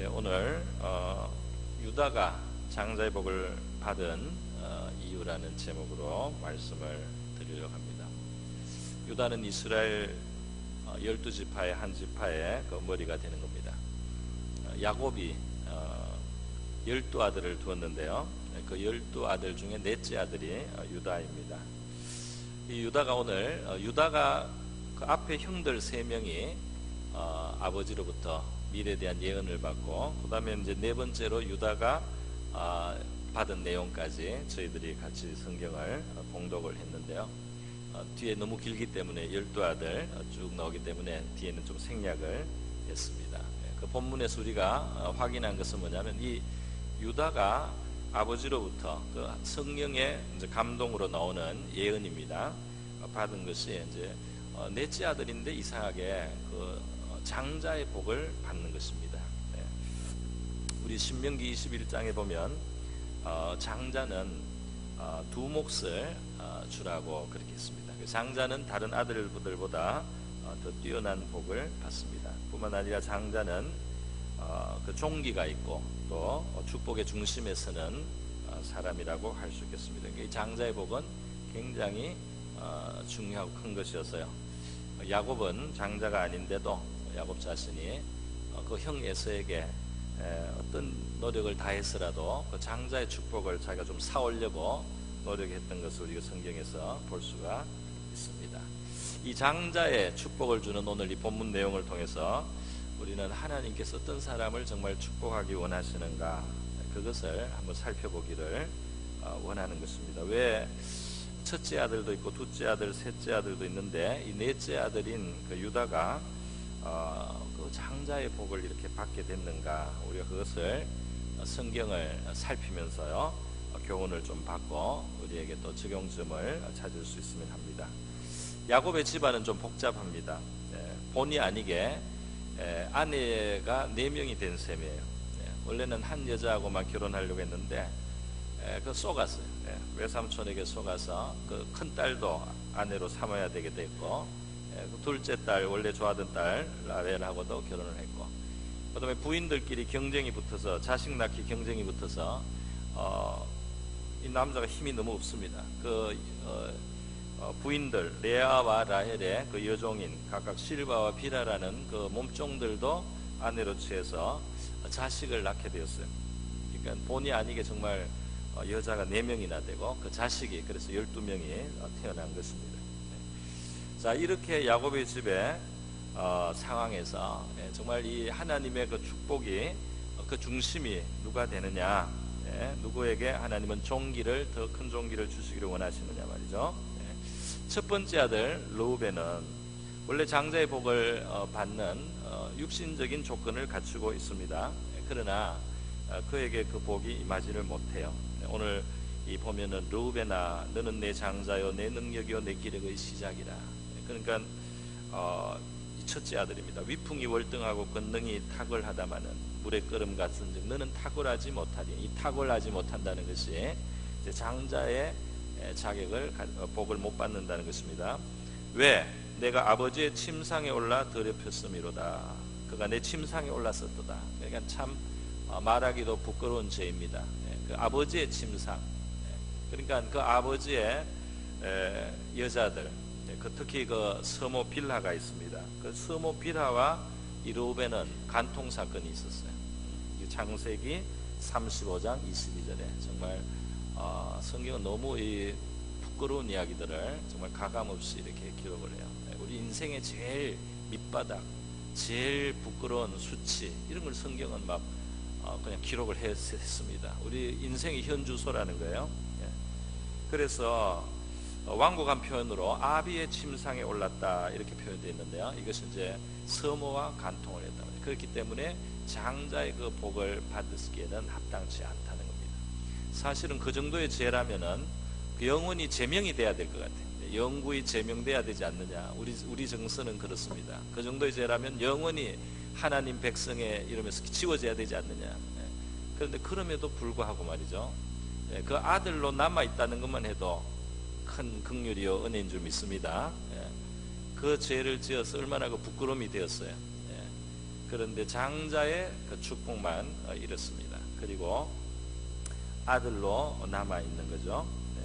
네, 오늘 유다가 장자의 복을 받은 이유라는 제목으로 말씀을 드리려고 합니다. 유다는 이스라엘 12지파의 한 지파의 그 머리가 되는 겁니다. 야곱이 12아들을 두었는데요. 그 12아들 중에 넷째 아들이 유다입니다. 이 유다가 오늘 유다가 그 앞에 형들 3명이 아버지로부터 미래에 대한 예언을 받고, 그 다음에 이제 네 번째로 유다가 받은 내용까지 저희들이 같이 성경을 봉독을 했는데요. 뒤에 너무 길기 때문에 12아들 쭉 나오기 때문에 뒤에는 좀 생략을 했습니다. 그 본문에서 우리가 확인한 것은 뭐냐면, 이 유다가 아버지로부터 그 성령의 이제 감동으로 나오는 예언입니다. 받은 것이 이제 넷째 아들인데 이상하게 그 장자의 복을 받는 것입니다. 우리 신명기 21장에 보면 장자는 두 몫을 주라고 그렇게 했습니다. 장자는 다른 아들들보다 더 뛰어난 복을 받습니다. 뿐만 아니라 장자는 그 종기가 있고 또 축복의 중심에 서는 사람이라고 할 수 있겠습니다. 이 장자의 복은 굉장히 중요하고 큰 것이어서요. 야곱은 장자가 아닌데도 야곱 자신이 그 형 에서에게 어떤 노력을 다해서라도 그 장자의 축복을 자기가 좀 사오려고 노력했던 것을 우리가 성경에서 볼 수가 있습니다. 이 장자의 축복을 주는 오늘 이 본문 내용을 통해서 우리는 하나님께서 어떤 사람을 정말 축복하기 원하시는가, 그것을 한번 살펴보기를 원하는 것입니다. 왜 첫째 아들도 있고 둘째 아들, 셋째 아들도 있는데 이 넷째 아들인 그 유다가 그 장자의 복을 이렇게 받게 됐는가, 우리가 그것을 성경을 살피면서요 교훈을 좀 받고 우리에게 또 적용점을 찾을 수 있으면 합니다. 야곱의 집안은 좀 복잡합니다. 본의 아니게 아내가 4명이 된 셈이에요. 원래는 한 여자하고만 결혼하려고 했는데 그 속았어요. 외삼촌에게 속아서 그 큰 딸도 아내로 삼아야 되게 됐고, 그 둘째 딸, 원래 좋아하던 딸 라헬하고도 결혼을 했고, 그 다음에 부인들끼리 경쟁이 붙어서, 자식 낳기 경쟁이 붙어서 이 남자가 힘이 너무 없습니다. 그 부인들 레아와 라헬의 그 여종인 각각 실바와 비라라는 그 몸종들도 아내로 취해서 자식을 낳게 되었어요. 그러니까 본의 아니게 정말 여자가 4명이나 되고 그 자식이 그래서 12명이 태어난 것입니다. 자, 이렇게 야곱의 집의 상황에서 정말 이 하나님의 그 축복이 그 중심이 누가 되느냐, 누구에게 하나님은 종기를, 더 큰 종기를 주시기를 원하시느냐 말이죠. 첫 번째 아들 르우벤은 원래 장자의 복을 받는 육신적인 조건을 갖추고 있습니다. 그러나 그에게 그 복이 임하지를 못해요. 오늘 이 보면은 르우벤아 너는 내 장자요 내 능력이요 내 기력의 시작이라. 그러니까 이 첫째 아들입니다. 위풍이 월등하고 권능이 탁월하다마는 물의 끓음 같은즉 너는 탁월하지 못하리. 이 탁월하지 못한다는 것이 이제 장자의 자격을 복을 못 받는다는 것입니다. 왜? 내가 아버지의 침상에 올라 더럽혔음이로다. 그가 내 침상에 올랐었도다. 그러니까 참 말하기도 부끄러운 죄입니다. 그 아버지의 침상, 그러니까 그 아버지의 여자들, 특히 그 서모 빌하가 있습니다. 그 서모 빌하와 이 르우벤은 간통 사건이 있었어요. 창세기 35장 22절에 정말 성경은 너무 이 부끄러운 이야기들을 정말 가감없이 이렇게 기록을 해요. 우리 인생의 제일 밑바닥, 제일 부끄러운 수치, 이런 걸 성경은 막 그냥 기록을 했습니다. 우리 인생의 현주소라는 거예요. 그래서 완곡한 표현으로 아비의 침상에 올랐다 이렇게 표현되어 있는데요. 이것은 이제 서모와 간통을 했다. 그렇기 때문에 장자의 그 복을 받기에는 합당치 않다는 겁니다. 사실은 그 정도의 죄라면은 그 영원히 제명이 돼야 될 것 같아요. 영구히 제명돼야 되지 않느냐. 우리 정서는 그렇습니다. 그 정도의 죄라면 영원히 하나님 백성의 이러면서 지워져야 되지 않느냐. 그런데 그럼에도 불구하고 말이죠, 그 아들로 남아있다는 것만 해도 큰 긍휼이요 은혜인 줄 믿습니다. 그 죄를 지어서 얼마나 그 부끄러움이 되었어요. 그런데 장자의 그 축복만 이렇습니다. 그리고 아들로 남아 있는 거죠. 네.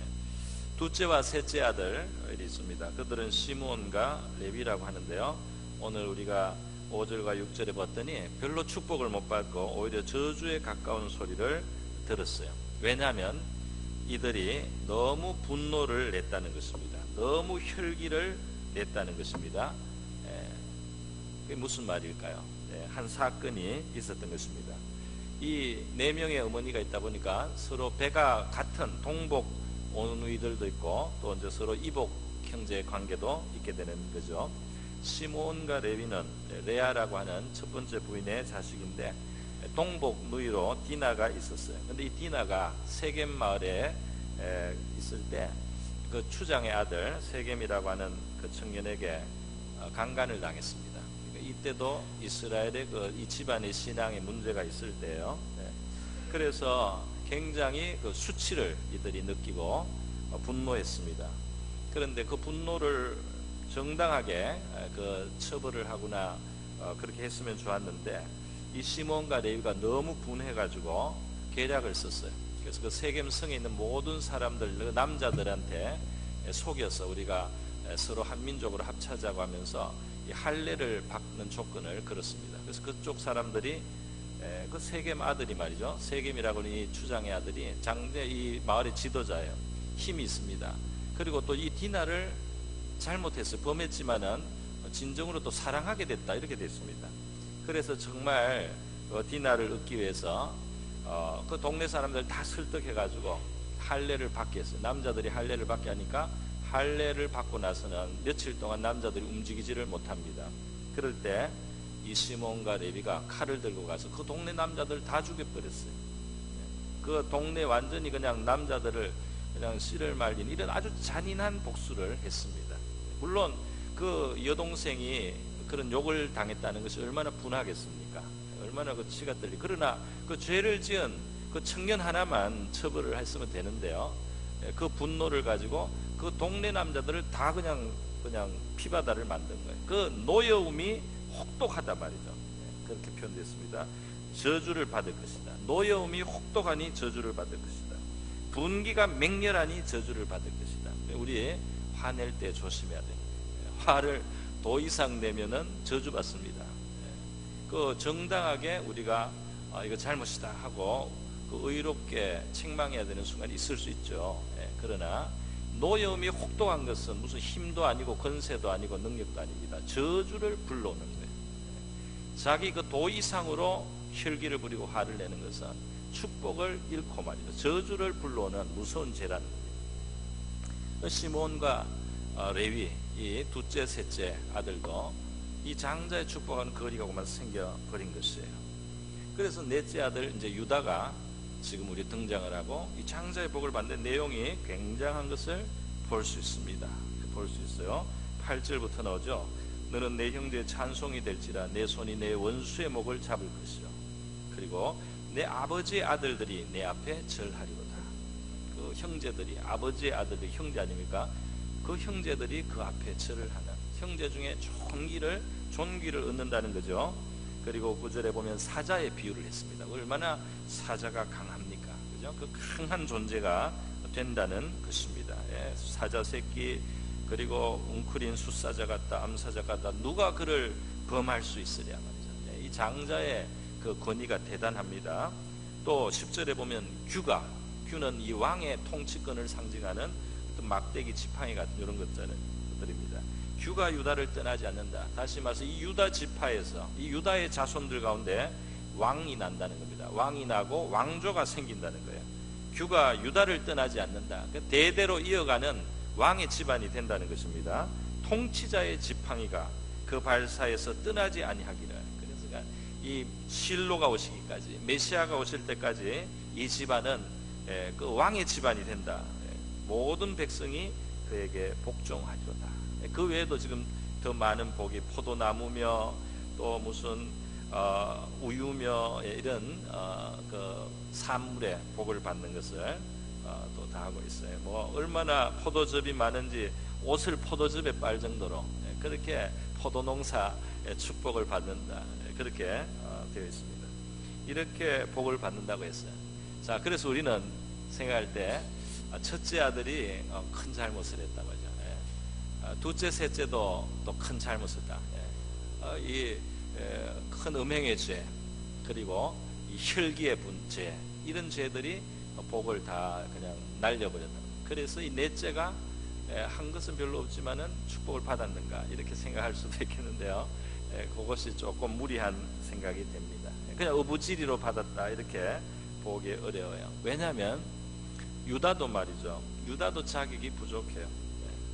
둘째와 셋째 아들이 있습니다. 그들은 시므온과 레위라고 하는데요. 오늘 우리가 5절과 6절에 봤더니 별로 축복을 못 받고 오히려 저주에 가까운 소리를 들었어요. 왜냐하면 이들이 너무 분노를 냈다는 것입니다. 너무 혈기를 냈다는 것입니다. 그게 무슨 말일까요? 한 사건이 있었던 것입니다. 이 네 명의 어머니가 있다 보니까 서로 배가 같은 동복 어머니들도 있고 또 이제 서로 이복 형제 관계도 있게 되는 거죠. 시므온과 레위는 레아라고 하는 첫 번째 부인의 자식인데 동복 누이로 디나가 있었어요. 근데 이 디나가 세겜 마을에 있을 때 그 추장의 아들 세겜이라고 하는 그 청년에게 강간을 당했습니다. 그러니까 이때도 이스라엘의 이 집안의 신앙에 문제가 있을 때예요. 그래서 굉장히 그 수치를 이들이 느끼고 분노했습니다. 그런데 그 분노를 정당하게 그 처벌을 하거나 그렇게 했으면 좋았는데 이 시몬과 레위가 너무 분해가지고 계략을 썼어요. 그래서 그 세겜 성에 있는 모든 사람들, 그 남자들한테 속여서 우리가 서로 한민족으로 합차자고 하면서 이 할례를 받는 조건을 걸었습니다. 그래서 그쪽 사람들이 그 세겜 아들이 말이죠. 세겜이라고 하는 이 추장의 아들이 장대 이 마을의 지도자예요. 힘이 있습니다. 그리고 또 이 디나를 잘못했어요. 범했지만은 진정으로 또 사랑하게 됐다 이렇게 됐습니다. 그래서 정말 디나를 얻기 위해서 그 동네 사람들 다 설득해가지고 할례를 받게 했어요. 남자들이 할례를 받게 하니까 할례를 받고 나서는 며칠 동안 남자들이 움직이지를 못합니다. 그럴 때 이 시몬과 레위가 칼을 들고 가서 그 동네 남자들 다 죽여버렸어요. 그 동네 완전히 그냥 남자들을 그냥 씨를 말린 이런 아주 잔인한 복수를 했습니다. 물론 그 여동생이 그런 욕을 당했다는 것이 얼마나 분하겠습니까? 얼마나 그 치가 떨리. 그러나 그 죄를 지은 그 청년 하나만 처벌을 했으면 되는데요. 그 분노를 가지고 그 동네 남자들을 다 그냥 피바다를 만든 거예요. 그 노여움이 혹독하다 말이죠. 그렇게 표현됐습니다. 저주를 받을 것이다. 노여움이 혹독하니 저주를 받을 것이다. 분기가 맹렬하니 저주를 받을 것이다. 우리 화낼 때 조심해야 됩니다. 화를 도 이상 내면은 저주받습니다. 그 정당하게 우리가 이거 잘못이다 하고 그 의롭게 책망해야 되는 순간이 있을 수 있죠. 그러나 노여움이 혹독한 것은 무슨 힘도 아니고 권세도 아니고 능력도 아닙니다. 저주를 불러오는 거예요. 자기 그 도 이상으로 혈기를 부리고 화를 내는 것은 축복을 잃고 말이죠. 저주를 불러오는 무서운 죄라는 겁니다. 시몬과 레위 이 둘째 셋째 아들도 이 장자의 축복은 거리가고만 생겨버린 것이에요. 그래서 넷째 아들 이제 유다가 지금 우리 등장을 하고 이 장자의 복을 받는 내용이 굉장한 것을 볼 수 있습니다. 볼 수 있어요. 8절부터 나오죠. 너는 내 형제의 찬송이 될지라 내 손이 내 원수의 목을 잡을 것이요 그리고 내 아버지의 아들들이 내 앞에 절하리로다. 그 형제들이 아버지의 아들들이 형제 아닙니까? 그 형제들이 그 앞에 절을 하는 형제 중에 존귀를 얻는다는 거죠. 그리고 9절에 보면 사자의 비유를 했습니다. 얼마나 사자가 강합니까? 그죠? 그 강한 존재가 된다는 것입니다. 사자 새끼 그리고 웅크린 숫사자 같다 암사자 같다 누가 그를 범할 수 있으랴 말이죠. 이 장자의 그 권위가 대단합니다. 또 10절에 보면 규는 이 왕의 통치권을 상징하는 어떤 막대기 지팡이 같은 이런 것들입니다. 규가 유다를 떠나지 않는다. 다시 말해서 이 유다 지파에서 이 유다의 자손들 가운데 왕이 난다는 겁니다. 왕이 나고 왕조가 생긴다는 거예요. 규가 유다를 떠나지 않는다. 대대로 이어가는 왕의 집안이 된다는 것입니다. 통치자의 지팡이가 그 발사에서 떠나지 아니하기를. 그래서 이 실로가 오시기까지 메시아가 오실 때까지 이 집안은 그 왕의 집안이 된다. 모든 백성이 그에게 복종하리로다. 그 외에도 지금 더 많은 복이 포도나무며 또 무슨 우유며 이런 그 산물의 복을 받는 것을 또 다 하고 있어요. 뭐 얼마나 포도즙이 많은지 옷을 포도즙에 빨 정도로 그렇게 포도농사의 축복을 받는다. 그렇게 되어 있습니다. 이렇게 복을 받는다고 했어요. 자, 그래서 우리는 생각할 때 첫째 아들이 큰 잘못을 했다고 하죠. 둘째, 셋째도 또 큰 잘못을 했다. 이 큰 음행의 죄, 그리고 이 혈기의 분죄, 이런 죄들이 복을 다 그냥 날려버렸다. 그래서 이 넷째가 한 것은 별로 없지만은 축복을 받았는가 이렇게 생각할 수도 있겠는데요. 그것이 조금 무리한 생각이 됩니다. 그냥 어부지리로 받았다 이렇게 보기 어려워요. 왜냐하면 유다도 말이죠. 유다도 자격이 부족해요.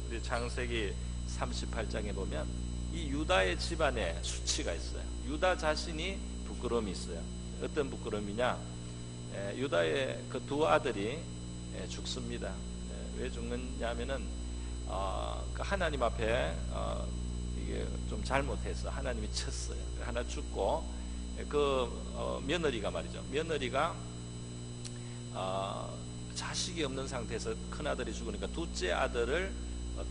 우리 창세기 38장에 보면 이 유다의 집안에 수치가 있어요. 유다 자신이 부끄러움이 있어요. 어떤 부끄러움이냐? 유다의 그 두 아들이 죽습니다. 왜 죽느냐면은 그 하나님 앞에 이게 좀 잘못해서 하나님이 쳤어요. 하나 죽고 그 며느리가 말이죠. 며느리가 자식이 없는 상태에서 큰 아들이 죽으니까 둘째 아들을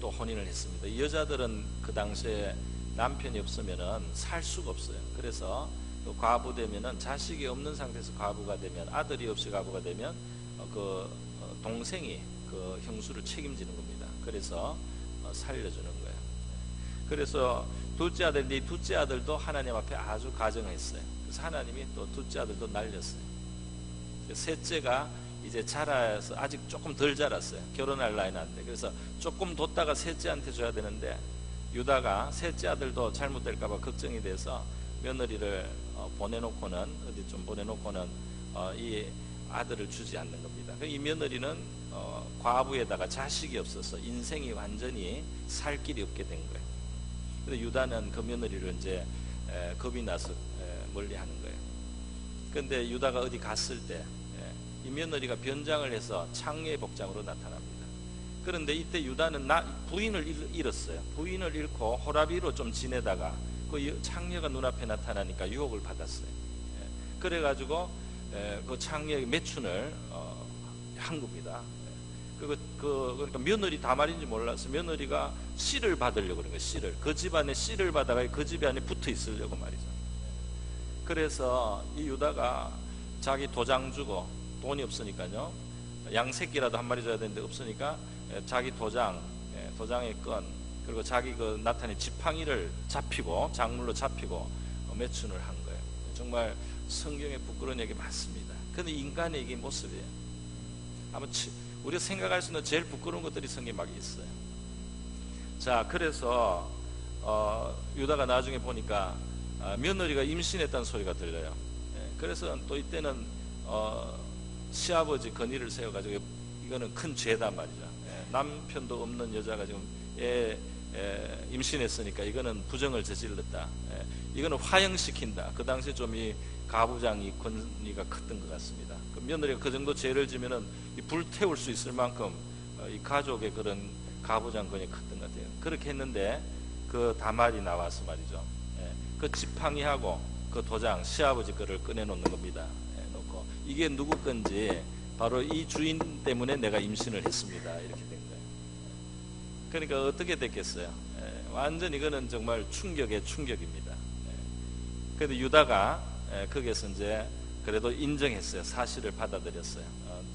또 혼인을 했습니다. 이 여자들은 그 당시에 남편이 없으면은 살 수가 없어요. 그래서 또 과부 되면은 자식이 없는 상태에서 과부가 되면, 아들이 없이 과부가 되면 그 동생이 그 형수를 책임지는 겁니다. 그래서 살려주는 거예요. 그래서 둘째 아들인데 이 둘째 아들도 하나님 앞에 아주 가정했어요. 그래서 하나님이 또 둘째 아들도 날렸어요. 셋째가 이제 자라서 아직 조금 덜 자랐어요. 결혼할 나이는 안 돼. 그래서 조금 뒀다가 셋째한테 줘야 되는데 유다가 셋째 아들도 잘못될까봐 걱정이 돼서 며느리를 보내놓고는 어디 좀 보내놓고는 이 아들을 주지 않는 겁니다. 이 며느리는 과부에다가 자식이 없어서 인생이 완전히 살 길이 없게 된 거예요. 그래서 유다는 그 며느리를 이제 겁이 나서 멀리하는 거예요. 그런데 유다가 어디 갔을 때 이 며느리가 변장을 해서 창녀의 복장으로 나타납니다. 그런데 이때 유다는 부인을 잃었어요. 부인을 잃고 호라비로 좀 지내다가 그 창녀가 눈앞에 나타나니까 유혹을 받았어요. 그래가지고 그 창녀의 매춘을 한 겁니다. 그러니까 며느리 다말인지 몰라서 며느리가 씨를 받으려고 그런 거예요. 씨를. 그 집안에 씨를 받아가 그 집 안에 붙어 있으려고 말이죠. 그래서 이 유다가 자기 도장 주고, 돈이 없으니까요, 양새끼라도 한 마리 줘야 되는데 없으니까 자기 도장의 건, 그리고 자기 그 나타낸 지팡이를 잡히고 작물로 잡히고 매춘을 한 거예요. 정말 성경에 부끄러운 얘기 많습니다. 그런데 인간의 이게 모습이에요. 아마 우리가 생각할 수 있는 제일 부끄러운 것들이 성경에 막 있어요. 자, 그래서 유다가 나중에 보니까 며느리가 임신했다는 소리가 들려요. 그래서 또 이때는 시아버지 건의를 세워가지고 이거는 큰 죄단 말이죠. 남편도 없는 여자가 지금 임신했으니까 이거는 부정을 저질렀다. 이거는 화형시킨다. 그 당시에 좀 이 가부장이 권위가 컸던 것 같습니다. 그 며느리가 그 정도 죄를 지면은 불태울 수 있을 만큼 이 가족의 그런 가부장 권위가 컸던 것 같아요. 그렇게 했는데 그 다말이 나와서 말이죠. 그 지팡이하고 그 도장 시아버지 거를 꺼내놓는 겁니다. 놓고 이게 누구 건지 바로 이 주인 때문에 내가 임신을 했습니다. 이렇게 된 거예요. 그러니까 어떻게 됐겠어요? 완전 이거는 정말 충격의 충격입니다. 그래도 유다가 거기에서 이제 그래도 인정했어요. 사실을 받아들였어요.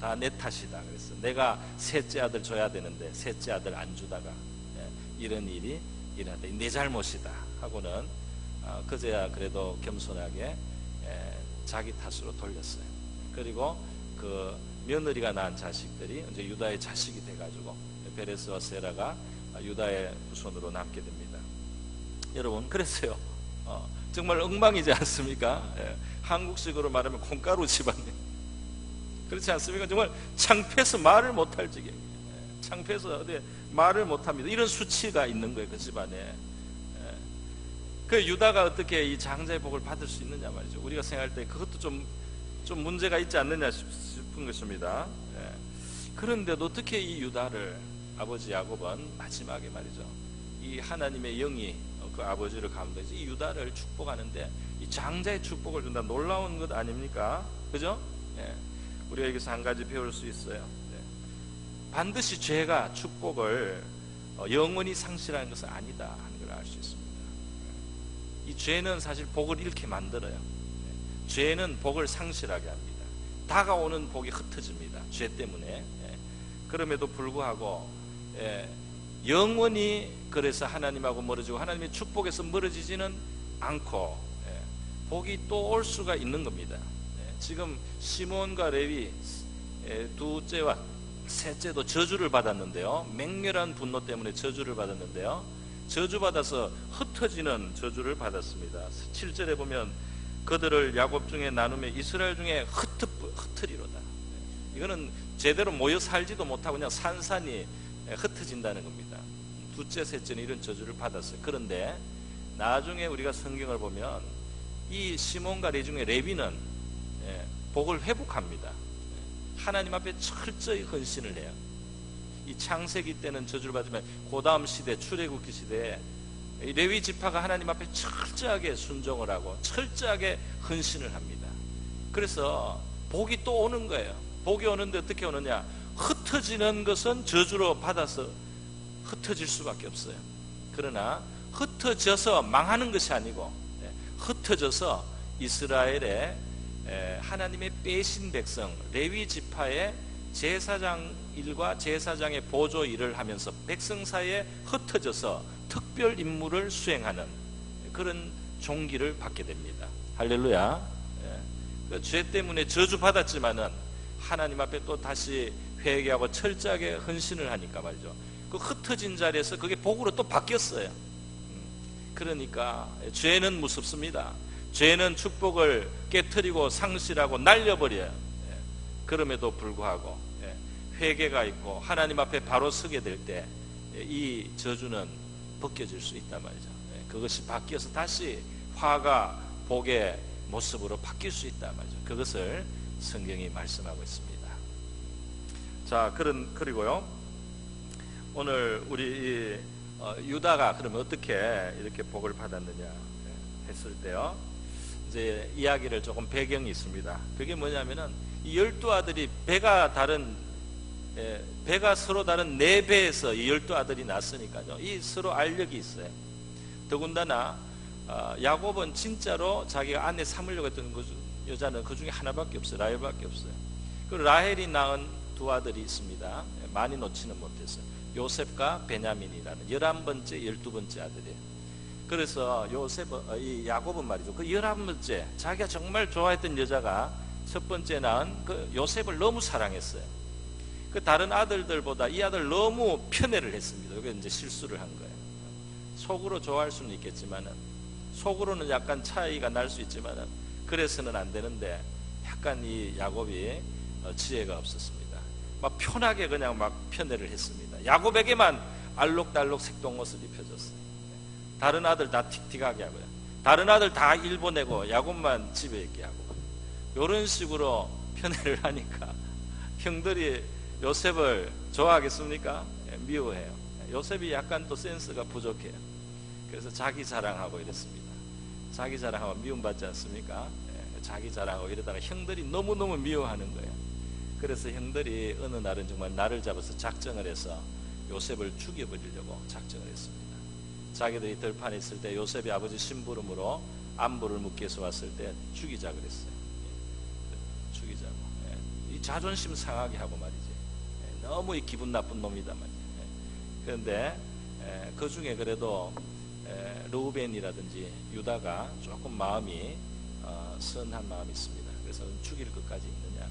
다 내 탓이다. 그래서 내가 셋째 아들 줘야 되는데 셋째 아들 안 주다가 이런 일이 일어났다. 내 잘못이다 하고는 그제야 그래도 겸손하게 자기 탓으로 돌렸어요. 그리고 그 며느리가 낳은 자식들이 이제 유다의 자식이 돼가지고 베레스와 세라가 유다의 후손으로 남게 됩니다. 여러분, 그랬어요. 정말 엉망이지 않습니까? 한국식으로 말하면 콩가루 집안이에요. 그렇지 않습니까? 정말 창피해서 말을 못할 지경이에요. 창피해서 말을 못합니다. 이런 수치가 있는 거예요, 그 집안에. 그 유다가 어떻게 이 장자의 복을 받을 수 있느냐 말이죠. 우리가 생각할 때 그것도 좀 문제가 있지 않느냐 싶은 것입니다. 그런데도 어떻게 이 유다를 아버지 야곱은 마지막에 말이죠, 이 하나님의 영이 그 아버지를 감동해서 이 유다를 축복하는데 이 장자의 축복을 준다. 놀라운 것 아닙니까? 그죠? 우리가 여기서 한 가지 배울 수 있어요. 반드시 죄가 축복을 영원히 상실하는 것은 아니다 하는 걸 걸 알 수 있습니다. 이 죄는 사실 복을 잃게 만들어요. 죄는 복을 상실하게 합니다. 다가오는 복이 흩어집니다. 죄 때문에. 그럼에도 불구하고 영원히 그래서 하나님하고 멀어지고 하나님의 축복에서 멀어지지는 않고 복이 또 올 수가 있는 겁니다. 지금 시몬과 레위 둘째와 셋째도 저주를 받았는데요. 맹렬한 분노 때문에 저주를 받았는데요. 저주받아서 흩어지는 저주를 받았습니다. 7절에 보면 그들을 야곱 중에 나누며 이스라엘 중에 흩으리로다. 이거는 제대로 모여 살지도 못하고 그냥 산산이 흩어진다는 겁니다. 둘째, 셋째는 이런 저주를 받았어요. 그런데 나중에 우리가 성경을 보면 이 시몬과 레위 중에 레위는 복을 회복합니다. 하나님 앞에 철저히 헌신을 해요. 이 창세기 때는 저주를 받으면 그 다음 시대 출애굽기 시대에 레위 지파가 하나님 앞에 철저하게 순종을 하고 철저하게 헌신을 합니다. 그래서 복이 또 오는 거예요. 복이 오는데 어떻게 오느냐? 흩어지는 것은 저주로 받아서 흩어질 수밖에 없어요. 그러나 흩어져서 망하는 것이 아니고 흩어져서 이스라엘의 하나님의 빼신 백성 레위 지파의 제사장 일과 제사장의 보조 일을 하면서 백성 사이에 흩어져서 특별 임무를 수행하는 그런 종기를 받게 됩니다. 할렐루야. 죄 때문에 저주받았지만은 하나님 앞에 또 다시 회개하고 철저하게 헌신을 하니까 말이죠. 그 흩어진 자리에서 그게 복으로 또 바뀌었어요. 그러니까 죄는 무섭습니다. 죄는 축복을 깨트리고 상실하고 날려버려요. 그럼에도 불구하고 회개가 있고 하나님 앞에 바로 서게 될 때 이 저주는 벗겨질 수 있단 말이죠. 그것이 바뀌어서 다시 화가 복의 모습으로 바뀔 수 있단 말이죠. 그것을 성경이 말씀하고 있습니다. 자, 그리고요 오늘 우리 유다가 그러면 어떻게 이렇게 복을 받았느냐 했을 때요, 이제 이야기를 조금 배경이 있습니다. 그게 뭐냐면은 이 12아들이 배가 서로 다른 4배에서 이 12아들이 났으니까요. 이 서로 알력이 있어요. 더군다나 야곱은 진짜로 자기가 아내 삼으려고 했던 여자는 그 중에 하나밖에 없어요. 라헬밖에 없어요. 그 라헬이 낳은 2 아들이 있습니다. 많이 놓지는 못했어요. 요셉과 베냐민이라는 11번째, 12번째 아들이에요. 그래서 이 야곱은 말이죠. 그 11번째, 자기가 정말 좋아했던 여자가 첫 번째 낳은 그 요셉을 너무 사랑했어요. 그 다른 아들들보다 이 아들 너무 편애를 했습니다. 이게 이제 실수를 한 거예요. 속으로 좋아할 수는 있겠지만은, 속으로는 약간 차이가 날 수 있지만은, 그래서는 안 되는데, 약간 이 야곱이 지혜가 없었습니다. 막 편하게 그냥 막 편애를 했습니다. 야곱에게만 알록달록 색동옷을 입혀줬어요. 다른 아들 다 틱틱하게 하고요. 다른 아들 다 일 보내고 야곱만 집에 있게 하고, 이런 식으로 편애를 하니까 형들이 요셉을 좋아하겠습니까? 미워해요. 요셉이 약간 또 센스가 부족해요. 그래서 자기 자랑하고 이랬습니다. 자기 자랑하면 미움받지 않습니까? 자기 자랑하고 이러다가 형들이 너무너무 미워하는 거예요. 그래서 형들이 어느 날은 정말 날을 잡아서 작정을 해서 요셉을 죽여버리려고 작정을 했습니다. 자기들이 들판에 있을 때 요셉이 아버지 심부름으로 안부를 묻기 위해서 왔을 때 죽이자 그랬어요. 죽이자고. 이 자존심 상하게 하고 말이지. 너무 이 기분 나쁜 놈이다 말이지. 그런데 그 중에 그래도 르우벤이라든지 유다가 조금 마음이 선한 마음이 있습니다. 그래서 죽일 것까지 있느냐,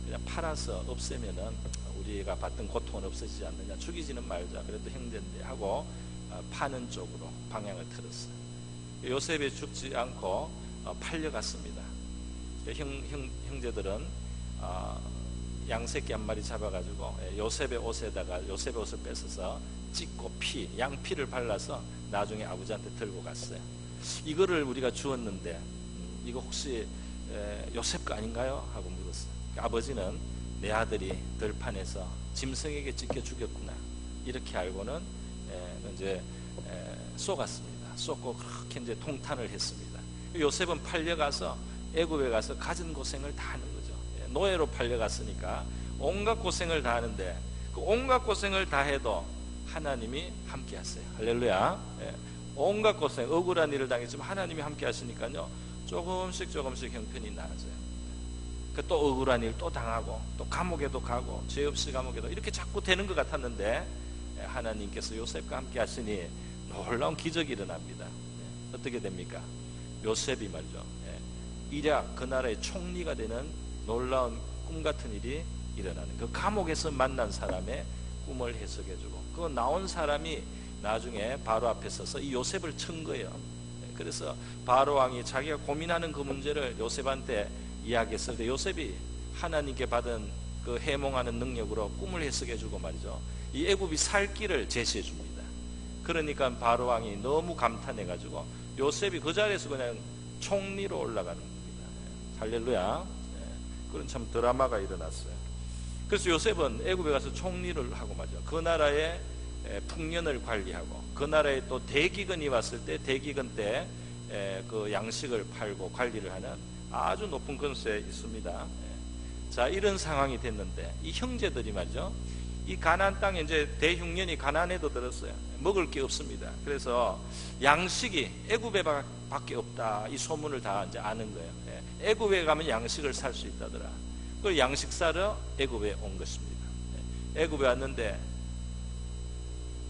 그냥 팔아서 없애면은 우리가 받던 고통은 없어지지 않느냐, 죽이지는 말자, 그래도 형제인데 하고 파는 쪽으로 방향을 틀었어요. 요셉이 죽지 않고 팔려갔습니다. 형제들은 양새끼 한 마리 잡아가지고 요셉의 옷에다가 요셉의 옷을 뺏어서 찢고 양피를 발라서 나중에 아버지한테 들고 갔어요. 이거를 우리가 주었는데 이거 혹시 요셉 거 아닌가요? 하고 물었어요. 아버지는 내 아들이 들판에서 짐승에게 찢겨 죽였구나, 이렇게 알고는 이제 쏘갔습니다. 쏘고 그렇게 이제 통탄을 했습니다. 요셉은 팔려가서 애굽에 가서 갖은 고생을 다 하는 거죠. 노예로 팔려갔으니까 온갖 고생을 다 하는데, 그 온갖 고생을 다 해도 하나님이 함께 하세요. 할렐루야. 온갖 고생, 억울한 일을 당했지만 하나님이 함께 하시니까요, 조금씩 형편이 나아져요. 또 억울한 일 또 당하고, 또 감옥에도 가고, 죄 없이 감옥에도 이렇게 자꾸 되는 것 같았는데, 하나님께서 요셉과 함께 하시니 놀라운 기적이 일어납니다. 어떻게 됩니까? 요셉이 말이죠, 이략 그 나라의 총리가 되는 놀라운 꿈 같은 일이 일어나는, 그 감옥에서 만난 사람의 꿈을 해석해주고, 그 나온 사람이 나중에 바로 앞에 서서 이 요셉을 친 거예요. 그래서 바로 왕이 자기가 고민하는 그 문제를 요셉한테 이야기했을 때, 요셉이 하나님께 받은 그 해몽하는 능력으로 꿈을 해석해주고 말이죠, 이 애굽이 살 길을 제시해줍니다. 그러니까 바로 왕이 너무 감탄해가지고 요셉이 그 자리에서 그냥 총리로 올라가는 겁니다. 할렐루야. 그런 참 드라마가 일어났어요. 그래서 요셉은 애굽에 가서 총리를 하고 말이죠, 그 나라의 풍년을 관리하고, 그 나라에 또 대기근이 왔을 때 대기근 때 그 양식을 팔고 관리를 하는 아주 높은 권세에 있습니다. 자, 이런 상황이 됐는데 이 형제들이 말이죠, 이 가나안 땅에 이제 대흉년이 가나안에도 들었어요. 먹을 게 없습니다. 그래서 양식이 애굽에 밖에 없다, 이 소문을 다 이제 아는 거예요. 애굽에 가면 양식을 살 수 있다더라. 그 양식 사러 애굽에 온 것입니다. 애굽에 왔는데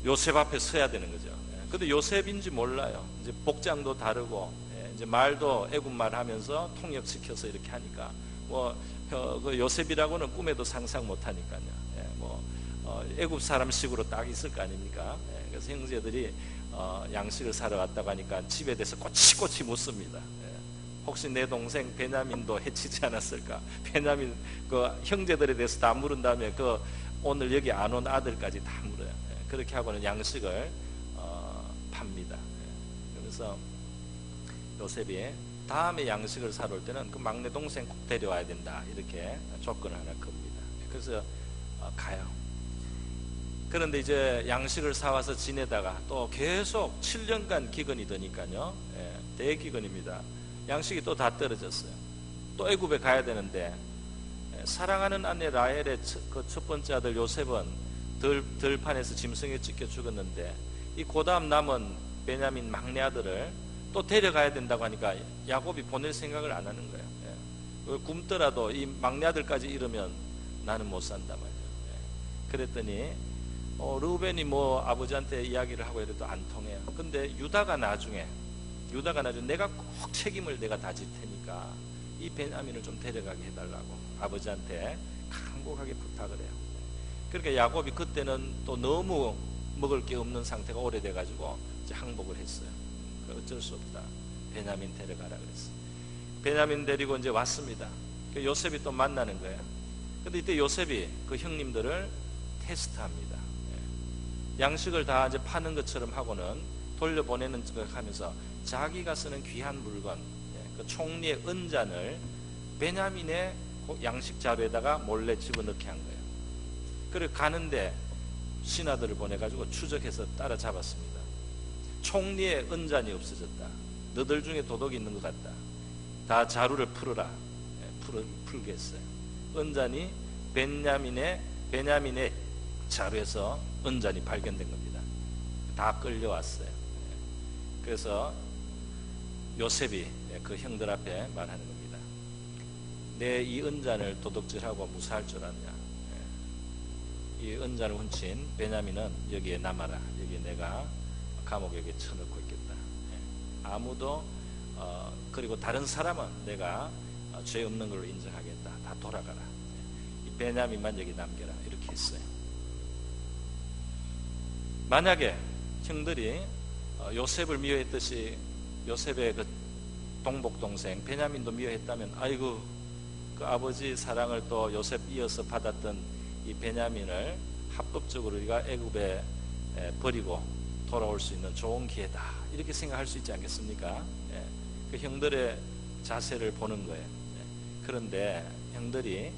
요셉 앞에 서야 되는 거죠. 근데 요셉인지 몰라요. 이제 복장도 다르고, 이제 말도 애굽말 하면서 통역시켜서 이렇게 하니까 그 요셉이라고는 꿈에도 상상 못 하니까요. 애굽 사람식으로 딱 있을 거 아닙니까? 그래서 형제들이 양식을 사러 왔다고 하니까 집에 대해서 꼬치꼬치 묻습니다. 혹시 내 동생 베냐민도 해치지 않았을까? 베냐민 그 형제들에 대해서 다 물은 다음에 그 오늘 여기 안 온 아들까지 다 물어요. 그렇게 하고는 양식을 팝니다. 그래서 요셉이 다음에 양식을 사러 올 때는 그 막내 동생 꼭 데려와야 된다, 이렇게 조건을 하나 겁니다. 그래서 가요. 그런데 이제 양식을 사와서 지내다가 또 계속 7년간 기근이 드니까요, 대기근입니다. 양식이 또 다 떨어졌어요. 또 애굽에 가야 되는데, 사랑하는 아내 라헬의 그 첫 번째 아들 요셉은 들판에서 짐승에 찢겨 죽었는데, 이 고다음 남은 베냐민 막내 아들을 또 데려가야 된다고 하니까 야곱이 보낼 생각을 안 하는 거예요. 굶더라도 이 막내 아들까지 잃으면 나는 못 산다 말이에요. 그랬더니 르우벤이 아버지한테 이야기를 하고 이래도 안 통해요. 근데 유다가 나중에 내가 꼭 책임을 내가 다질 테니까 이 베냐민을 좀 데려가게 해달라고 아버지한테 간곡하게 부탁을 해요. 그러니까 야곱이 그때는 또 너무 먹을 게 없는 상태가 오래돼가지고 이제 항복을 했어요. 어쩔 수 없다, 베냐민 데려가라 그랬어요. 베냐민 데리고 이제 왔습니다. 요셉이 또 만나는 거예요. 근데 이때 요셉이 그 형님들을 테스트합니다. 양식을 다 이제 파는 것처럼 하고는 돌려보내는 척 하면서 자기가 쓰는 귀한 물건, 그 총리의 은잔을 베냐민의 양식 자루에다가 몰래 집어넣게 한 거예요. 그래 가는데 신하들을 보내가지고 추적해서 따라잡았습니다. 총리의 은잔이 없어졌다. 너들 중에 도덕이 있는 것 같다. 다 자루를 풀어라. 풀게 했어요. 은잔이 베냐민의 자루에서 은잔이 발견된 겁니다. 다 끌려왔어요. 그래서 요셉이 그 형들 앞에 말하는 겁니다. 내 이 은잔을 도둑질하고 무사할 줄 아느냐? 이 은잔을 훔친 베냐민은 여기에 남아라. 여기에 내가 감옥에 쳐넣고 있겠다. 아무도 그리고 다른 사람은 내가 죄 없는 걸로 인정하겠다. 다 돌아가라. 이 베냐민만 여기 남겨라. 이렇게 했어요. 만약에 형들이 요셉을 미워했듯이 요셉의 그 동복 동생 베냐민도 미워했다면, 아이고 그 아버지 사랑을 또 요셉 이어서 받았던 이 베냐민을 합법적으로 우리가 애굽에 버리고 돌아올 수 있는 좋은 기회다, 이렇게 생각할 수 있지 않겠습니까? 그 형들의 자세를 보는 거예요. 그런데 형들이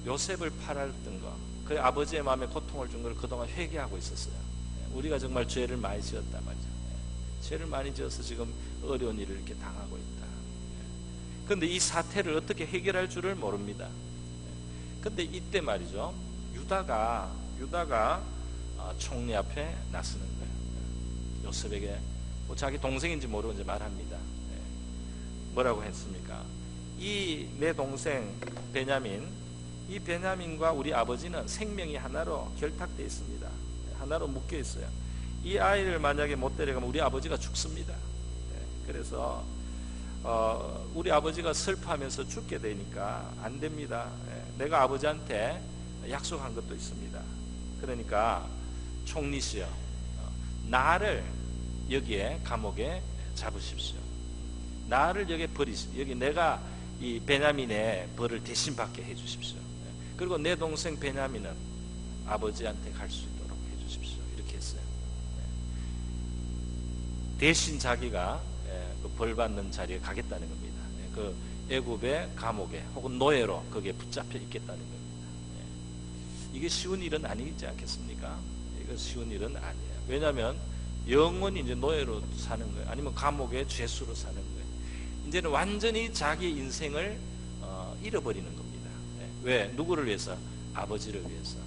요셉을 팔았던 거, 그 아버지의 마음에 고통을 준 걸 그동안 회개하고 있었어요. 우리가 정말 죄를 많이 지었다 말이죠. 죄를 많이 지어서 지금 어려운 일을 이렇게 당하고 있다. 그런데 이 사태를 어떻게 해결할 줄을 모릅니다. 근데 이때 말이죠, 유다가 총리 앞에 나서는 거예요. 요셉에게 자기 동생인지 모르고 이제 말합니다. 뭐라고 했습니까? 이 내 동생 베냐민, 이 베냐민과 우리 아버지는 생명이 하나로 결탁되어 있습니다. 하나로 묶여 있어요. 이 아이를 만약에 못 데려가면 우리 아버지가 죽습니다. 그래서 우리 아버지가 슬퍼하면서 죽게 되니까 안 됩니다. 내가 아버지한테 약속한 것도 있습니다. 그러니까 총리시여, 나를 여기에 감옥에 잡으십시오. 나를 여기에 버리십시오. 여기 내가 이 베냐민의 벌을 대신 받게 해주십시오. 그리고 내 동생 베냐민은 아버지한테 갈 수 있도록 해주십시오. 이렇게 했어요. 대신 자기가 그 벌 받는 자리에 가겠다는 겁니다. 그 애굽의 감옥에 혹은 노예로 거기에 붙잡혀 있겠다는 겁니다. 이게 쉬운 일은 아니지 않겠습니까? 이거 쉬운 일은 아니에요. 왜냐하면 영원히 이제 노예로 사는 거예요. 아니면 감옥의 죄수로 사는 거예요. 이제는 완전히 자기 인생을 잃어버리는 겁니다. 왜? 누구를 위해서? 아버지를 위해서,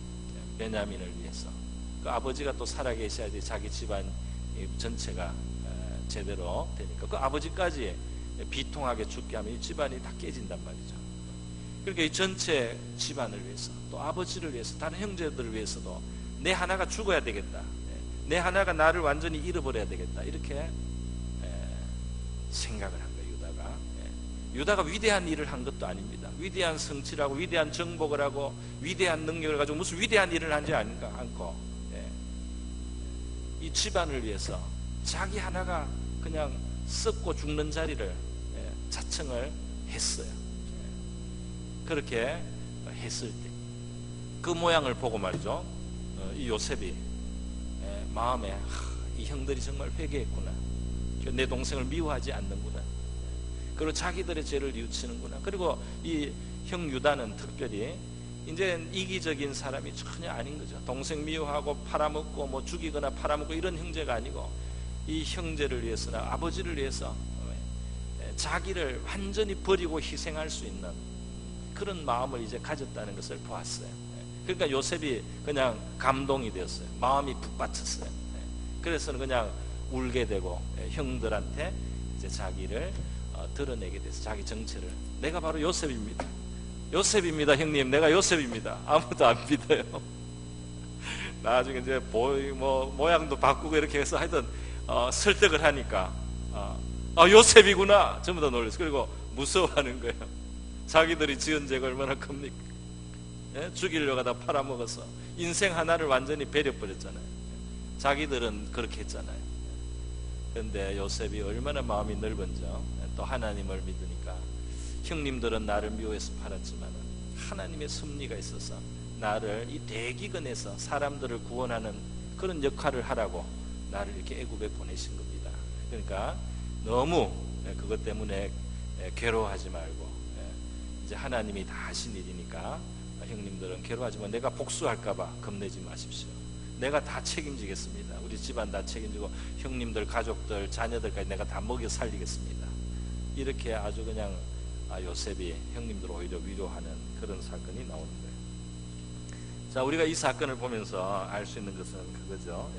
베냐민을 위해서. 그 아버지가 또 살아계셔야지 자기 집안 전체가 제대로 되니까 그 아버지까지 비통하게 죽게 하면 이 집안이 다 깨진단 말이죠. 그러니까 이 전체 집안을 위해서, 또 아버지를 위해서, 다른 형제들을 위해서도 내 하나가 죽어야 되겠다, 내 하나가 나를 완전히 잃어버려야 되겠다, 이렇게 생각을 한 거예요. 유다가 위대한 일을 한 것도 아닙니다. 위대한 성취를 하고 위대한 정복을 하고 위대한 능력을 가지고 무슨 위대한 일을 한지 않고 이 집안을 위해서 자기 하나가 그냥 썩고 죽는 자리를 자청을 했어요. 그렇게 했을 때 그 모양을 보고 말이죠, 이 요셉이 마음에 이 형들이 정말 회개했구나, 내 동생을 미워하지 않는구나, 그리고 자기들의 죄를 뉘우치는구나. 그리고 이 형 유다는 특별히 이제 이기적인 사람이 전혀 아닌 거죠. 동생 미워하고 팔아먹고 뭐 죽이거나 팔아먹고 이런 형제가 아니고 이 형제를 위해서나 아버지를 위해서 자기를 완전히 버리고 희생할 수 있는 그런 마음을 이제 가졌다는 것을 보았어요. 그러니까 요셉이 그냥 감동이 되었어요. 마음이 북받쳤어요. 그래서는 그냥 울게 되고 형들한테 이제 자기를 드러내게 돼서 자기 정체를, 내가 바로 요셉입니다. 요셉입니다, 형님. 내가 요셉입니다. 아무도 안 믿어요. 나중에 이제 모양도 바꾸고 이렇게 해서 하여튼 설득을 하니까 요셉이구나. 전부 다 놀랐어요. 그리고 무서워하는 거예요. 자기들이 지은 죄가 얼마나 큽니까? 죽이려고 하다 팔아먹어서 인생 하나를 완전히 베려버렸잖아요. 자기들은 그렇게 했잖아요. 그런데 요셉이 얼마나 마음이 넓은지요. 또 하나님을 믿으니까, 형님들은 나를 미워해서 팔았지만 하나님의 섭리가 있어서 나를 이 대기근에서 사람들을 구원하는 그런 역할을 하라고 나를 이렇게 애굽에 보내신 겁니다. 그러니까 너무 그것 때문에 괴로워하지 말고, 이제 하나님이 다 하신 일이니까 형님들은 괴로워하지만 내가 복수할까봐 겁내지 마십시오. 내가 다 책임지겠습니다. 우리 집안 다 책임지고 형님들, 가족들, 자녀들까지 내가 다 먹여 살리겠습니다. 이렇게 아주 그냥 요셉이 형님들 오히려 위로하는 그런 사건이 나오는 거예요. 자, 우리가 이 사건을 보면서 알 수 있는 것은 그거죠.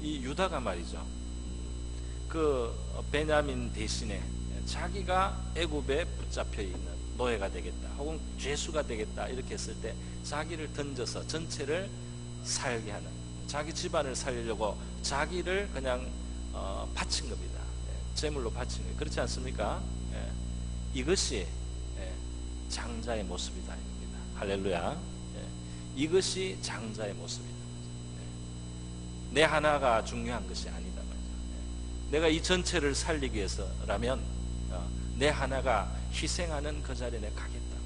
이 유다가 말이죠, 그 베냐민 대신에 자기가 애굽에 붙잡혀 있는 노예가 되겠다, 혹은 죄수가 되겠다, 이렇게 했을 때 자기를 던져서 전체를 살게 하는, 자기 집안을 살리려고 자기를 그냥 바친 겁니다. 제물로 바친 거예요. 그렇지 않습니까? 이것이 장자의 모습이다, 이겁니다. 할렐루야. 이것이 장자의 모습이다. 내 하나가 중요한 것이 아니다 말이죠. 내가 이 전체를 살리기 위해서라면 내 하나가 희생하는 그 자리에 내가 가겠다.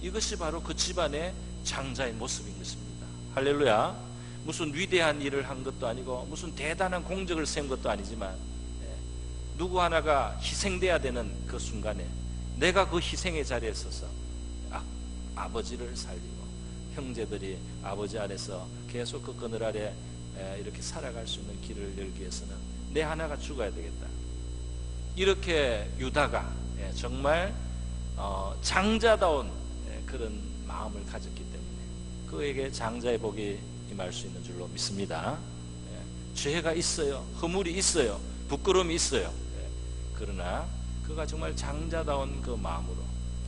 이것이 바로 그 집안의 장자의 모습인 것입니다. 할렐루야. 무슨 위대한 일을 한 것도 아니고 무슨 대단한 공적을 세운 것도 아니지만 누구 하나가 희생돼야 되는 그 순간에 내가 그 희생의 자리에 서서 아버지를 살리고 형제들이 아버지 안에서 계속 그 그늘 아래 이렇게 살아갈 수 있는 길을 열기 위해서는 내 하나가 죽어야 되겠다. 이렇게 유다가 정말 장자다운 그런 마음을 가졌기 때문에 그에게 장자의 복이 임할 수 있는 줄로 믿습니다. 죄가 있어요. 허물이 있어요. 부끄러움이 있어요. 그러나 그가 정말 장자다운 그 마음으로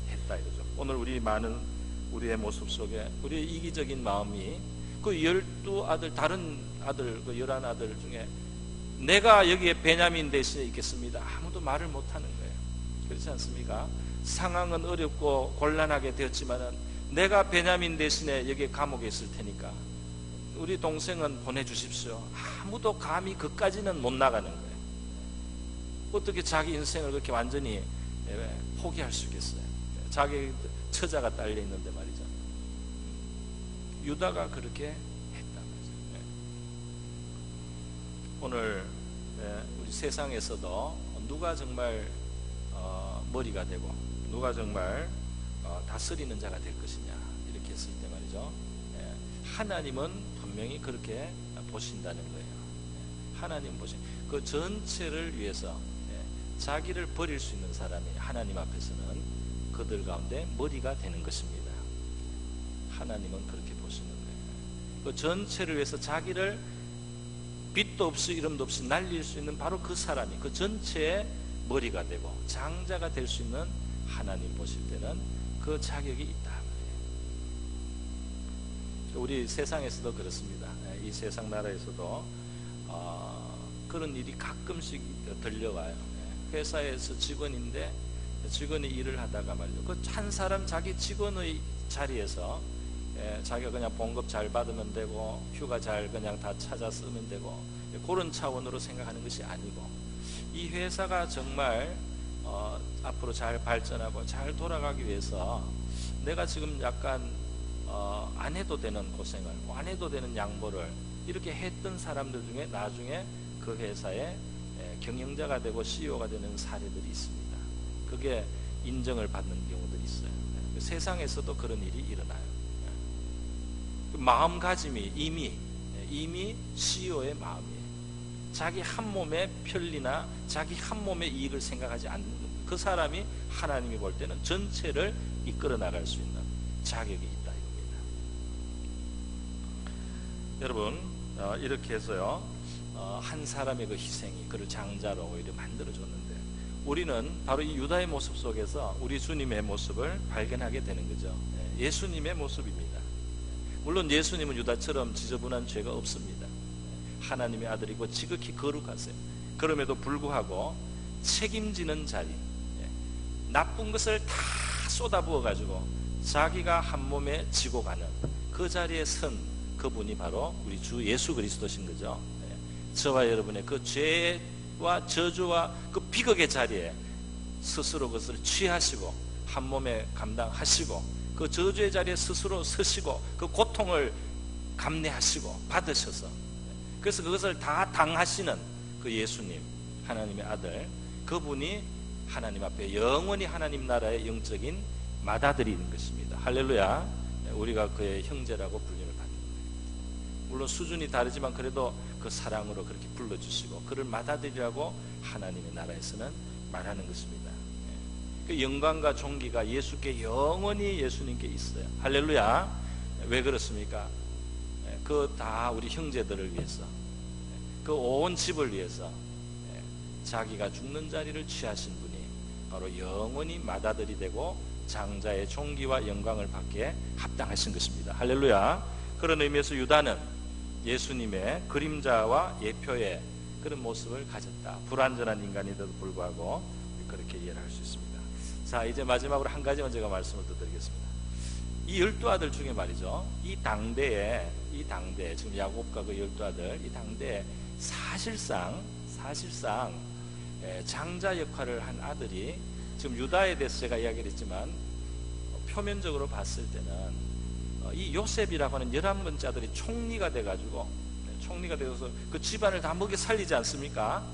했다 이거죠. 오늘 우리의 모습 속에 우리의 이기적인 마음이 그 12아들 다른 아들 그 11아들 중에 내가 여기에 베냐민 대신에 있겠습니다. 아무도 말을 못하는 거예요. 그렇지 않습니까? 상황은 어렵고 곤란하게 되었지만은 내가 베냐민 대신에 여기 감옥에 있을 테니까 우리 동생은 보내주십시오. 아무도 감히 그까지는 못 나가는 거예요. 어떻게 자기 인생을 그렇게 완전히 포기할 수 있겠어요? 자기 처자가 딸려 있는데 말이죠. 유다가 그렇게 했단 말이죠. 오늘 우리 세상에서도 누가 정말 머리가 되고 누가 정말 다스리는 자가 될 것이냐 이렇게 했을 때 말이죠. 하나님은 분명히 그렇게 보신다는 거예요. 하나님 보신 그 전체를 위해서 자기를 버릴 수 있는 사람이 하나님 앞에서는 그들 가운데 머리가 되는 것입니다. 하나님은 그렇게 보시는 거예요. 그 전체를 위해서 자기를 빛도 없이 이름도 없이 날릴 수 있는 바로 그 사람이 그 전체의 머리가 되고 장자가 될 수 있는 하나님 보실 때는 그 자격이 있다 말이에요. 우리 세상에서도 그렇습니다. 이 세상 나라에서도 그런 일이 가끔씩 들려와요. 회사에서 직원인데 직원이 일을 하다가 말이죠. 그 한 사람 자기 직원의 자리에서 자기가 그냥 봉급 잘 받으면 되고 휴가 잘 그냥 다 찾아 쓰면 되고 그런 차원으로 생각하는 것이 아니고 이 회사가 정말 앞으로 잘 발전하고 잘 돌아가기 위해서 내가 지금 약간 안 해도 되는 고생을 안 해도 되는 양보를 이렇게 했던 사람들 중에 나중에 그 회사의 경영자가 되고 CEO가 되는 사례들이 있습니다. 그게 인정을 받는 경우들이 있어요. 세상에서도 그런 일이 일어나요. 마음가짐이 이미 CEO의 마음이에요. 자기 한 몸의 편리나 자기 한 몸의 이익을 생각하지 않는 그 사람이 하나님이 볼 때는 전체를 이끌어 나갈 수 있는 자격이 있다 이겁니다. 여러분 이렇게 해서요 한 사람의 그 희생이 그를 장자로 오히려 만들어줬는데 우리는 바로 이 유다의 모습 속에서 우리 주님의 모습을 발견하게 되는 거죠. 예수님의 모습입니다. 물론 예수님은 유다처럼 지저분한 죄가 없습니다. 하나님의 아들이고 지극히 거룩하세요. 그럼에도 불구하고 책임지는 자리, 나쁜 것을 다 쏟아부어 가지고 자기가 한 몸에 지고 가는 그 자리에 선 그분이 바로 우리 주 예수 그리스도신 거죠. 저와 여러분의 그 죄와 저주와 그 비극의 자리에 스스로 그것을 취하시고 한 몸에 감당하시고 그 저주의 자리에 스스로 서시고 그 고통을 감내하시고 받으셔서 그래서 그것을 다 당하시는 그 예수님 하나님의 아들 그분이 하나님 앞에 영원히 하나님 나라의 영적인 맏아들인 것입니다. 할렐루야. 우리가 그의 형제라고 불림을 받는 거예요. 물론 수준이 다르지만 그래도 그 사랑으로 그렇게 불러주시고 그를 맏아들이라고 하나님의 나라에서는 말하는 것입니다. 그 영광과 존귀가 예수께 영원히 예수님께 있어요. 할렐루야. 왜 그렇습니까? 그 다 우리 형제들을 위해서 그 온 집을 위해서 자기가 죽는 자리를 취하신 분이 바로 영원히 맏아들이 되고 장자의 존귀와 영광을 받기에 합당하신 것입니다. 할렐루야. 그런 의미에서 유다는 예수님의 그림자와 예표의 그런 모습을 가졌다. 불완전한 인간인데도 불구하고 그렇게 이해를 할 수 있습니다. 자, 이제 마지막으로 한 가지만 제가 말씀을 더 드리겠습니다. 이 12아들 중에 말이죠, 이 당대에 지금 야곱과 그 12아들 이 당대에 사실상 장자 역할을 한 아들이 지금 유다에 대해서 제가 이야기를 했지만 표면적으로 봤을 때는 이 요셉이라고 하는 11번째 아들이 총리가 돼가지고 돼서 그 집안을 다 먹여 살리지 않습니까?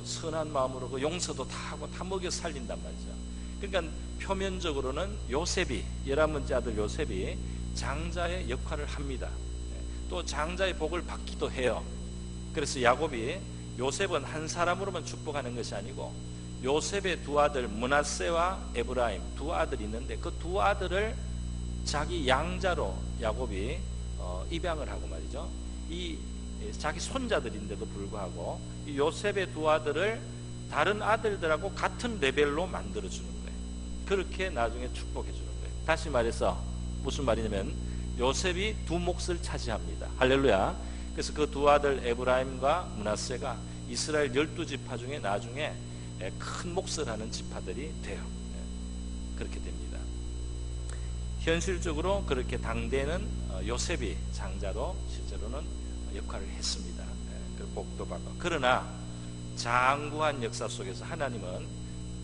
선한 마음으로 그 용서도 다 하고 다 먹여 살린단 말이죠. 그러니까 표면적으로는 요셉이 11번째 아들 요셉이 장자의 역할을 합니다. 또 장자의 복을 받기도 해요. 그래서 야곱이 요셉은 한 사람으로만 축복하는 것이 아니고 요셉의 두 아들 므낫세와 에브라임 두 아들이 있는데 그 두 아들을 자기 양자로 야곱이 입양을 하고 말이죠. 이 자기 손자들인데도 불구하고 이 요셉의 두 아들을 다른 아들들하고 같은 레벨로 만들어주는 거예요. 그렇게 나중에 축복해 주는 거예요. 다시 말해서 무슨 말이냐면 요셉이 두 몫을 차지합니다. 할렐루야. 그래서 그 두 아들 에브라임과 므낫세가 이스라엘 12지파 중에 나중에 큰 몫을 하는 지파들이 돼요. 그렇게 됩니다. 현실적으로 그렇게 당대는 요셉이 장자로 실제로는 역할을 했습니다. 그 복도 받고. 그러나 장구한 역사 속에서 하나님은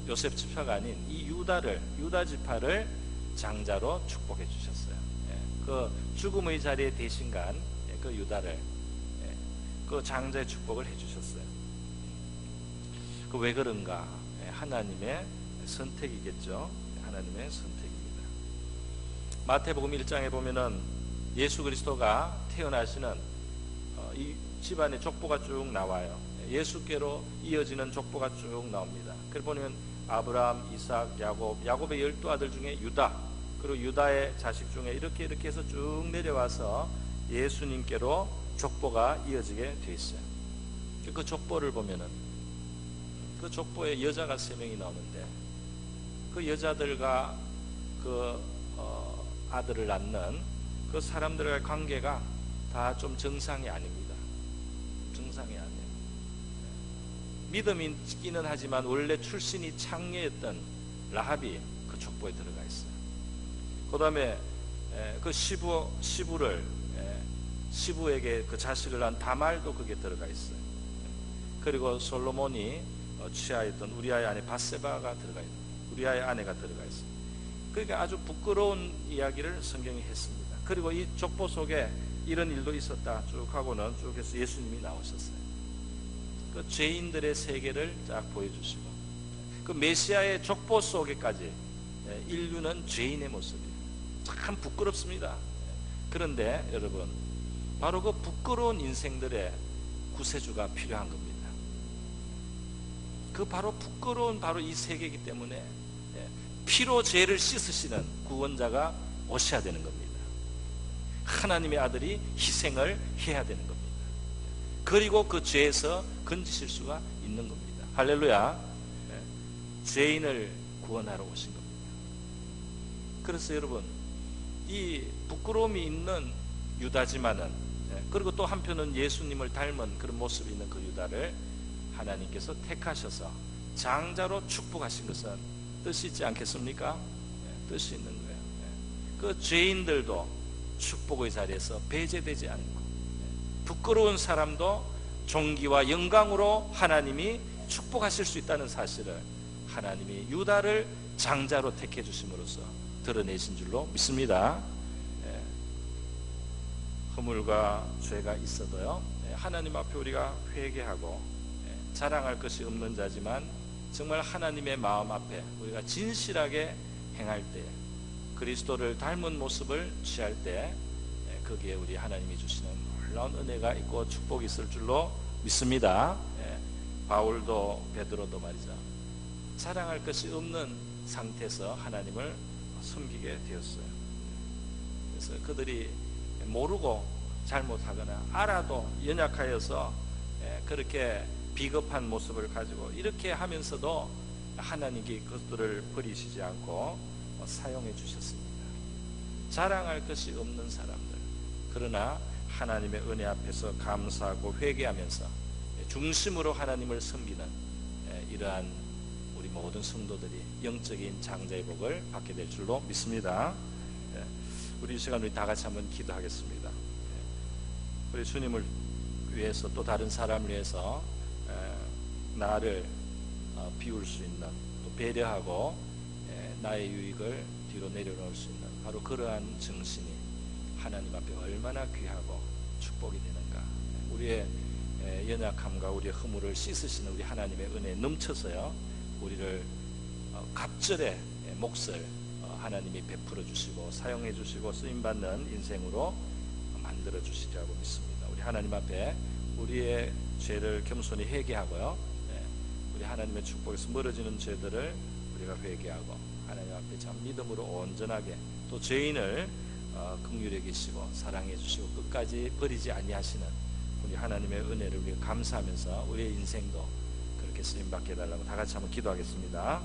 요셉 지파가 아닌 이 유다 지파를 장자로 축복해 주셨어요. 그 죽음의 자리에 대신간 그 유다를 그 장자의 축복을 해 주셨어요. 그 왜 그런가? 하나님의 선택이겠죠. 하나님의 선택입니다. 마태복음 1장에 보면은 예수 그리스도가 태어나시는 이 집안의 족보가 쭉 나와요. 예수께로 이어지는 족보가 쭉 나옵니다. 그걸 보면 아브라함, 이삭, 야곱의 12아들 중에 유다, 그리고 유다의 자식 중에 이렇게 해서 쭉 내려와서 예수님께로 족보가 이어지게 돼 있어요. 그 족보를 보면은 그 족보에 여자가 3명이 나오는데 그 여자들과 그 아들을 낳는 그 사람들과의 관계가 다 좀 정상이 아닙니다. 정상이 아니에요. 믿음이 있기는 하지만 원래 출신이 창녀였던 라합이 그 족보에 들어가 있어요. 그 다음에 그 시부에게 그 자식을 낳은 다말도 그게 들어가 있어요. 그리고 솔로몬이 취하였던 우리아의 아내 밧세바가 들어가 있어요. 우리아의 아내가 들어가 있어요. 그러니까 아주 부끄러운 이야기를 성경이 했습니다. 그리고 이 족보 속에 이런 일도 있었다 쭉 하고는 쭉 해서 예수님이 나오셨어요. 그 죄인들의 세계를 쫙 보여주시고 그 메시아의 족보 속에까지 인류는 죄인의 모습이에요. 참 부끄럽습니다. 그런데 여러분 바로 그 부끄러운 인생들의 구세주가 필요한 겁니다. 그 바로 부끄러운 바로 이 세계이기 때문에 피로 죄를 씻으시는 구원자가 오셔야 되는 겁니다. 하나님의 아들이 희생을 해야 되는 겁니다. 그리고 그 죄에서 건지실 수가 있는 겁니다. 할렐루야. 죄인을 구원하러 오신 겁니다. 그래서 여러분 이 부끄러움이 있는 유다지만은 그리고 또 한편은 예수님을 닮은 그런 모습이 있는 그 유다를 하나님께서 택하셔서 장자로 축복하신 것은 뜻이 있지 않겠습니까? 뜻이 있는 거예요. 그 죄인들도 축복의 자리에서 배제되지 않고 부끄러운 사람도 존귀와 영광으로 하나님이 축복하실 수 있다는 사실을 하나님이 유다를 장자로 택해 주심으로써 드러내신 줄로 믿습니다. 허물과 죄가 있어도요 하나님 앞에 우리가 회개하고 자랑할 것이 없는 자지만 정말 하나님의 마음 앞에 우리가 진실하게 행할 때 그리스도를 닮은 모습을 취할 때 거기에 우리 하나님이 주시는 놀라운 은혜가 있고 축복이 있을 줄로 믿습니다. 바울도 베드로도 말이죠. 자랑할 것이 없는 상태에서 하나님을 섬기게 되었어요. 그래서 그들이 모르고 잘못하거나 알아도 연약하여서 그렇게 비겁한 모습을 가지고 이렇게 하면서도 하나님께 그것들을 버리시지 않고 사용해 주셨습니다. 자랑할 것이 없는 사람들, 그러나 하나님의 은혜 앞에서 감사하고 회개하면서 중심으로 하나님을 섬기는 이러한 우리 모든 성도들이 영적인 장자의 복을 받게 될 줄로 믿습니다. 우리 이 시간 우리 다 같이 한번 기도하겠습니다. 우리 주님을 위해서 또 다른 사람을 위해서 나를 비울 수 있는 또 배려하고 나의 유익을 뒤로 내려놓을 수 있는 바로 그러한 정신이 하나님 앞에 얼마나 귀하고 축복이 되는가. 우리의 연약함과 우리의 허물을 씻으시는 우리 하나님의 은혜에 넘쳐서요 우리를 갑절의 몫을 하나님이 베풀어 주시고 사용해 주시고 쓰임받는 인생으로 만들어 주시리라고 믿습니다. 우리 하나님 앞에 우리의 죄를 겸손히 회개하고요 우리 하나님의 축복에서 멀어지는 죄들을 우리가 회개하고 하나님 앞에 참 믿음으로 온전하게 또 죄인을 긍휼히 여기시고 사랑해 주시고 끝까지 버리지 아니하시는 우리 하나님의 은혜를 우리가 감사하면서 우리의 인생도 그렇게 쓰임 받게 해달라고 다 같이 한번 기도하겠습니다.